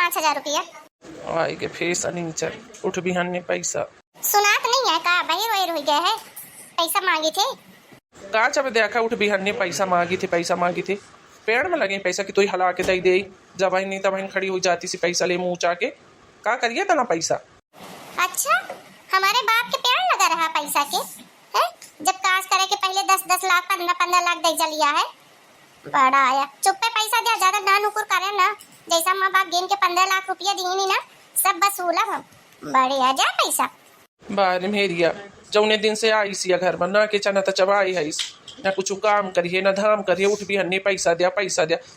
5,000 रुपया। आई के फेस अनीचर उठ बिहान ने पैसा सुनात नहीं है का भाई रोए रोई गए है, पैसा मांगे थे। का जब देखा उठ बिहान ने पैसा मांगी थे पेड़ में लगे पैसा कि तू हला के दई दे जब नहीं तब खड़ी हो जाती सी पैसा ले मुँह चा के का करिए तना पैसा। अच्छा हमारे बाप के पेड़ लगा रहा पैसा के है, जब काज करे के पहले 10-10 लाख 15-15 लाख दे जलिया है। बड़ा आया चुप पे पैसा दिया, ज्यादा ना नुकुर करे ना, जैसा माँ बाप गिन के 15 लाख रुपया दिए नहीं ना सब वसूला हम। बड़े आ जा पैसा बारे मेरिया जौने दिन से आई सी घर में ना के चना तो चबाई है ना कुछ काम करिए ना धाम करिए उठ बिहान ने पैसा दिया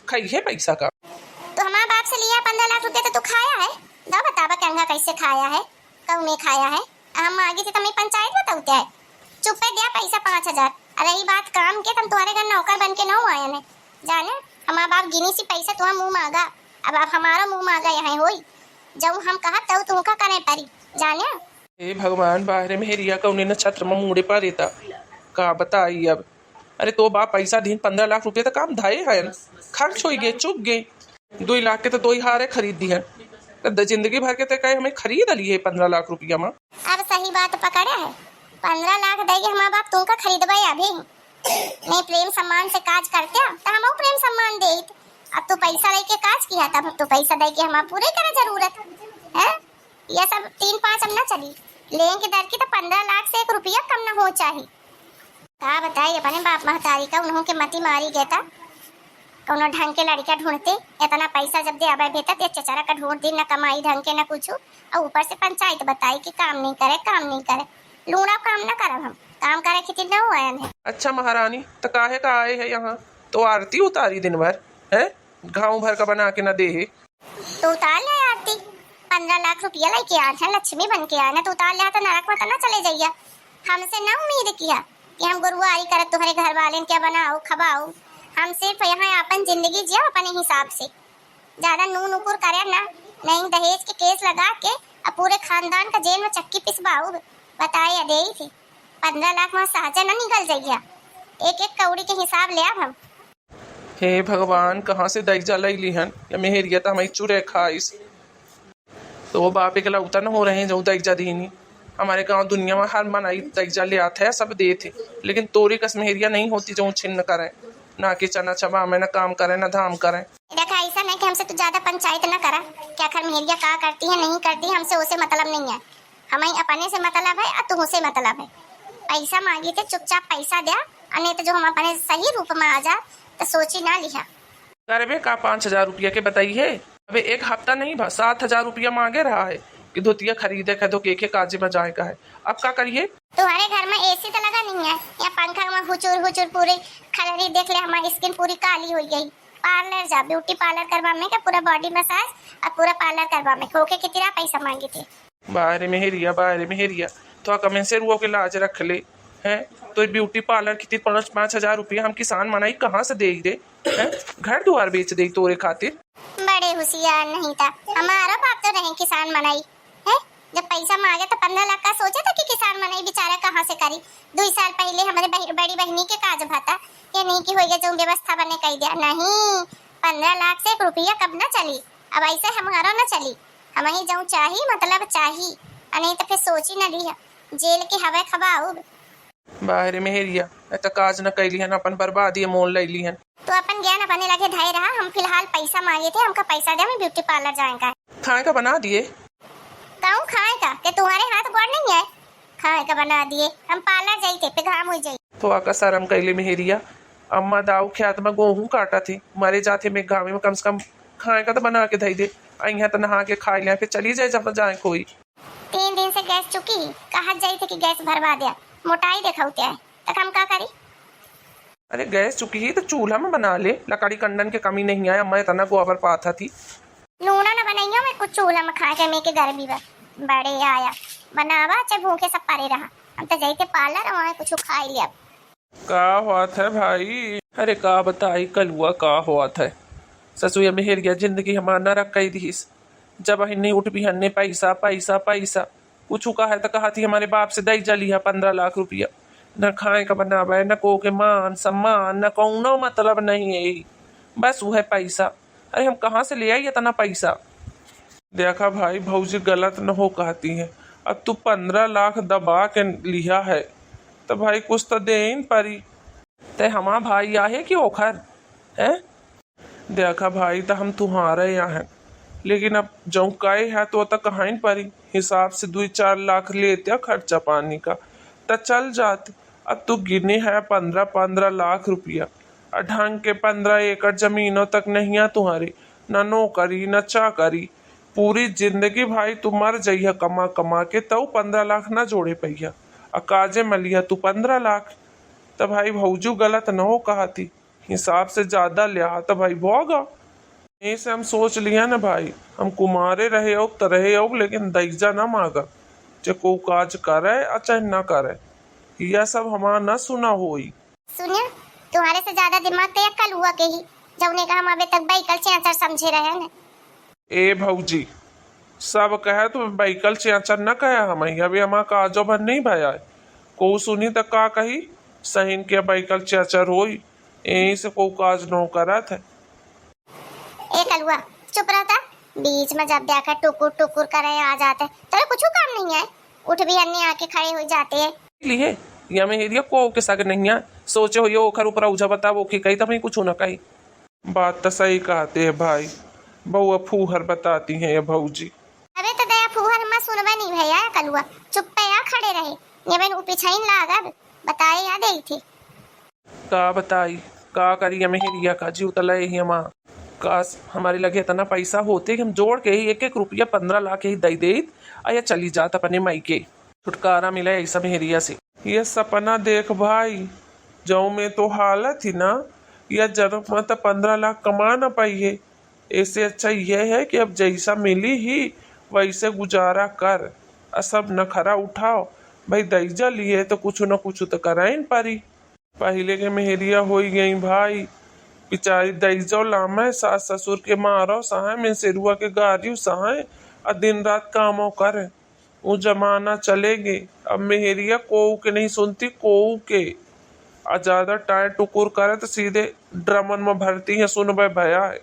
खाइए पैसा का। तो हमारे बाप से लिया 15 लाख रुपया तो तू खाया है, ना बतावा कहंगा कैसे खाया है कऊ नहीं खाया है। हम मांगी थी तुम्हें पंचायत बताऊते है, चुप पे दिया पैसा 5,000। रही बात काम के तुम तुम्हारे घर नौकर बन के न आया ने जाने हमारा बाप गिनी सी पैसा तुम्हारा मुंह मांगा, अब आप हमारा मुंह मांगा यहाँ होई जब हम कहा तब तुमका करे परी जाने। हे भगवान बाहर में हेरिया कौने न छत्र में मुड़े पा देता का बताई अब। अरे तो बाप पैसा दिन 15 लाख रुपये तो काम धाए है खर्च हो गए चुप गए 2 लाख के तो 2 हारे खरीद दी है तो जिंदगी भर के तो कहे हमें खरीद लिए 15 लाख रुपया में। अब सही बात पकड़ा है 15 लाख देगी हमारा बाप तुमका खरीदबा अभी नहीं प्रेम सम्मान से काज करते तो हम प्रेम सम्मान दे। अब तो पैसा लेके काज किया तब तो पैसा दे के हमारा पूरे करे जरूरत है। ये सब 3-5 अब ना चली लेंगे दर की तो 15 लाख से 1 रुपया कम ना हो चाहिए। का बताइए अपने बाप महतारी का उन्हों के मती मारी गया था कोनो ढंग के लड़का ढूंढते इतना पैसा जब दे आबे बेटा ते चचारा का ढूंढ दी ना कमाई ढंग के ना कुछ और ऊपर से पंचायत बताई कि काम नहीं करे लूड़ा काम ना करब हम काम करे खेती न हुआ है। अच्छा महारानी तो काहे का आए है यहाँ तो आरती उतारी दिन भर है गाँव भर का बना के न दे तो उतार ले आरती 15 लाख रुपया लेके आए हैं लक्ष्मी बन के आए ना तो उतार लिया तो नरक में तो ना चले जाइए। हमसे ना उम्मीद किया कि हम गुरुवारी कर तुम्हारे घर वाले क्या बनाओ खबाओ, हम सिर्फ यहाँ अपन जिंदगी जिया अपने हिसाब से ज्यादा नू नुकुर करे ना नहीं दहेज के केस लगा के अब पूरे खानदान का जेल में चक्की पिसवाऊ बताए दे थी 15 लाख में सहजे न निकल जाइए एक एक कौड़ी के हिसाब ले अब हम। हे भगवान कहाँ से दैजा ली हन या मेहरिया तो हमारी चुरे खाइस तो बाप एक लौता न हो रहे हैं जो दैजा दीनी हमारे गांव दुनिया में हर मनाई दैजा ले आते है सब दे थे लेकिन तोरी कस मेहरिया नहीं होती जो छिन्न करे ना कि चना चबा में ना काम करे ना धाम करे। देखा ऐसा नहीं कि हमसे तो ज्यादा पंचायत ना करा क्या खर मेहरिया का करती है नहीं करती हमसे उसे मतलब नहीं है, हमें अपने से मतलब है और तुम से मतलब है। पैसा मांगी थे चुपचाप पैसा दिया नहीं तो जो हम अपने सही रूप में आ जा तो सोची ना लिया अरे का 5,000 रुपया के बताइए अबे एक हफ्ता नहीं 7,000 रुपया मांगे रहा है कि धोतिया खरीदे का तो के काजे में जाए का है अब क्या करिए। तुम्हारे घर में एसी तो लगा नहीं है या पंखा में हुचुर पूरी खलरी देख ले हमारी स्किन पूरी काली हो गई। पार्लर जा ब्यूटी पार्लर करवा में का पूरा बॉडी मसाज और पूरा पार्लर करवा में होके कितना पैसा मांगे थे। बाहर में हेरिया तो कमें से रुआ के लाज रख ले हैं तो ब्यूटी पार्लर की 5,000 रुपया हम किसान मनाई कहाँ से दे दे घर द्वार बेच दे तोरे खातिर। बड़े होशियार नहीं था हमारा बाप तो रहे किसान मनाई है जब पैसा मांगे तो 15 लाख का सोचा था कि किसान मनाई बेचारा कहाँ से करी। 2 साल पहले हमारे बड़ी बहनी के काज भाता ये नहीं की होगा जो व्यवस्था बने कह दिया नहीं 15 लाख से 1 रुपया कब ना चली अब ऐसे हमारा ना चली हमें जो चाहिए मतलब चाहिए नहीं तो फिर सोची न लिया जेल के हवा खबाऊ। बाहर में हेरिया तो काज न कैली हन अपन बर्बादी मोल ले ली हन तो अपन ज्ञान अपने लगे धाई रहा हम फिलहाल पैसा मांगे थे हमका पैसा दे हम ब्यूटी पार्लर जाएंगे खाए का बना दिए कहूँ खाए का कि तुम्हारे हाथ बढ़ नहीं है खाए का बना दिए हम पार्लर जाई थे पे घाम हो जाई तो आका शर्म कैले में हेरिया अम्मा दाऊ खेत में गेहूं काटा थे मारे जाते में गाँव में कम से कम खाए का तो बना के धई दे यहाँ तो नहा के खा लिया फिर चली जाए जब जाए कोई 3 दिन से गैस चुकी कहा जाई थे कि गैस भरवा दिया मोटाई देखा है तक हम क्या करी। अरे गैस चुकी ही तो चूल्हा में बना ले लकड़ी कंडन के कमी नहीं आया मैं इतना गोबर पाथा थी नूना न बनाइयो मैं कुछ चूल्हा में खा के मैं के गर्मी में बड़े आया बनावा चाहे भूखे सब परे रहा हम तो जाते पार्लर वहाँ कुछ खा लिया। का हुआ था भाई अरे का बताई कल हुआ का हुआ था ससुया में हेर गया जिंदगी हमारा नरक कही दी जब नहीं उठ भी हन्ने पैसा कुछ कहा है तो कहा थी हमारे बाप से दई जली है 15 लाख रुपया न खाए का बनावा न को के मान सम्मान न कौनो मतलब नहीं है बस वो है पैसा। अरे हम कहाँ से ले आई इतना पैसा देखा भाई, भौजी गलत न हो कहती है। अब तू 15 लाख दबा के लिया है तो भाई कुछ तो दे इन परी। ते हमारा भाई आहे कि ओखर है। देखा भाई, तो हम तुम्हारे यहाँ हैं, लेकिन अब जो कहे है तो कहाँ परी हिसाब से 2-4 लाख लेते खर्चा पानी का तो चल जाते। अब तू गिने है 15-15 लाख रुपया और ढंग के 15 एकड़ जमीनों तक नहीं है तुम्हारी, न नौकरी न चाकरी। पूरी जिंदगी भाई तू मर जइया कमा कमा के तो 15 लाख ना जोड़े पैया और काजे मलिया तू 15 लाख। तो भाई भौजू गलत न हो कहती, हिसाब से ज्यादा लिया तो भाई भोगा। यही से हम सोच लिया ना भाई, हम कुमारे रहे हो तो रहे हो, लेकिन दैजा ना मांगा। चाहे को काज करे और चाहे ना करे, यह सब हमारा ना सुना होई। सुनिया, तुम्हारे से ज्यादा दिमाग तो कल हुआ के ही जौने का हम अबे तक बाइकल चेंचर समझे रहे हैं। ए भौजी, सब कहे तो बाइकल चेंचर न कहे, हम अभी हमारा काजो भर नहीं भया है। को सुनी तो का कही सहीन के बाइकल चेंचर होई, यही से को काज नो करा था। ए कलुआ चुप रहता, बीच में जब देखा टुकुर टुकुर करे आ जाते, तेरे कुछ काम नहीं है, उठ भी अन्य आके खड़े हो जाते हैं। लिए या में एरिया को के सग नहीं है, सोचे हो ये ओखर ऊपर उजा बता वो की कही तो मैं कुछ ना कही। बात तो सही कहते हैं भाई, बहुआ फूहर बताती हैं ये भौजी। अबे तो दया फूहर मैं सुनबे नहीं भैया कलुआ, चुप पे या खड़े रहे, ये मैंने ऊपीछाइन लागब बताए या देई थी। का बताई का करी हमें हिरिया का जीव तले ही हमा। काश हमारे लगे इतना पैसा होते कि हम जोड़ के ही 1-1 रुपया 15 लाख ही दे दे या चली जात अपने माई के, छुटकारा मिले ऐसा मेहरिया से। ये सपना देख भाई, जो में तो हालत थी ना, यह जन्म में तो 15 लाख कमा ना पाइए। ऐसे अच्छा यह है कि अब जैसा मिली ही वैसे गुजारा कर, सब नखरा उठाओ भाई। दैजा लिए तो कुछ न कुछ तो कराइन पारी। पहले के मेहरिया हो गई भाई, बेचारी दैजो लामे सास ससुर के मारो सहाय में सिरुआ के गारियो सहाय और दिन रात कामों करे। वो जमाना चलेगे, अब मेहरिया कोऊ के नहीं सुनती, कोऊ के और ज्यादा टायर टुकुर करे तो सीधे ड्रमन में भरती है सुनबे भया है।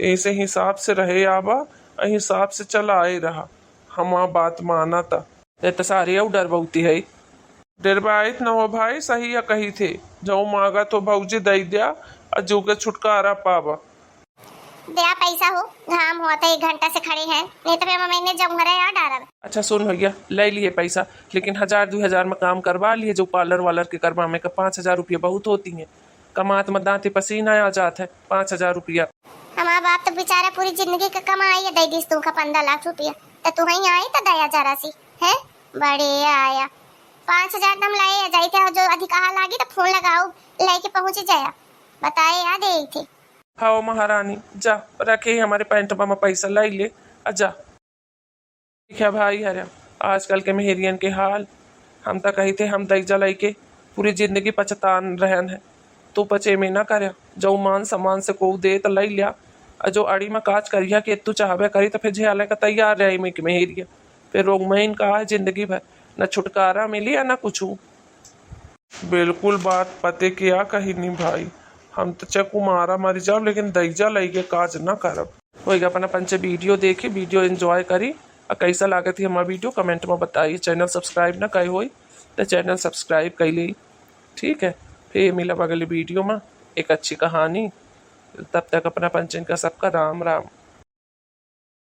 ऐसे हिसाब से रहे आबा, हिसाब से चला आए रहा, हमारा बात माना था। तो सारे डर बहुती है, डरबाइत न हो भाई, सही या कही थे, जो मांगा तो भौजी दे दिया और जो के छुटकारा पावा। दया पैसा हो घाम हुआ था 1 घंटा से खड़े हैं, नहीं तो फिर मैंने जब घरे आ डाला। अच्छा सुन भैया, ले लिए पैसा, लेकिन 1000-2000 में काम करवा लिए। जो पार्लर वालर के करवा में का 5000 रुपया बहुत होती है, कमात में दांते पसीना आ जाता है 5000 रुपया। हमारा बाप तो बेचारा पूरी जिंदगी का कमाई है, दे दिस तुमका 15 लाख रुपया, तो तू ही आई तो दया जरा सी है बड़े आया 5000 दम लाए जाई थे, जो अधिकार लागी तो फोन लगाओ लेके पहुंच जाया, बताए याद है थी। हाँ महारानी, जा रखे हमारे पैंट में पैसा लाई ले जा। ठीक है भाई, हरे आजकल के मेहरियन के हाल, हम तो कही थे हम दैजा लाई के पूरी जिंदगी पछतान रहन है, तो पचे में ना करे। जो मान सम्मान से को दे तो लाई लिया, और जो अड़ी में काज करिया कि तू चाहबे करी तो फिर झेले का तैयार रहे में मेहरिया। फिर रोग महीन कहा है जिंदगी भर, न छुटकारा मिली या न कुछ। बिल्कुल बात पते क्या कही नहीं भाई, हम तो चाहे कुमारा मर जाओ लेकिन दैजा लाई के काज न करब। वही अपना पंचे वीडियो देखी, वीडियो एंजॉय करी, और कैसा लगा थी हमारा वीडियो कमेंट में बताइए। चैनल सब्सक्राइब ना कही हुई तो चैनल सब्सक्राइब कर ली। ठीक है, फिर मिला अगले वीडियो में एक अच्छी कहानी। तब तक अपना पंचन का सबका राम राम।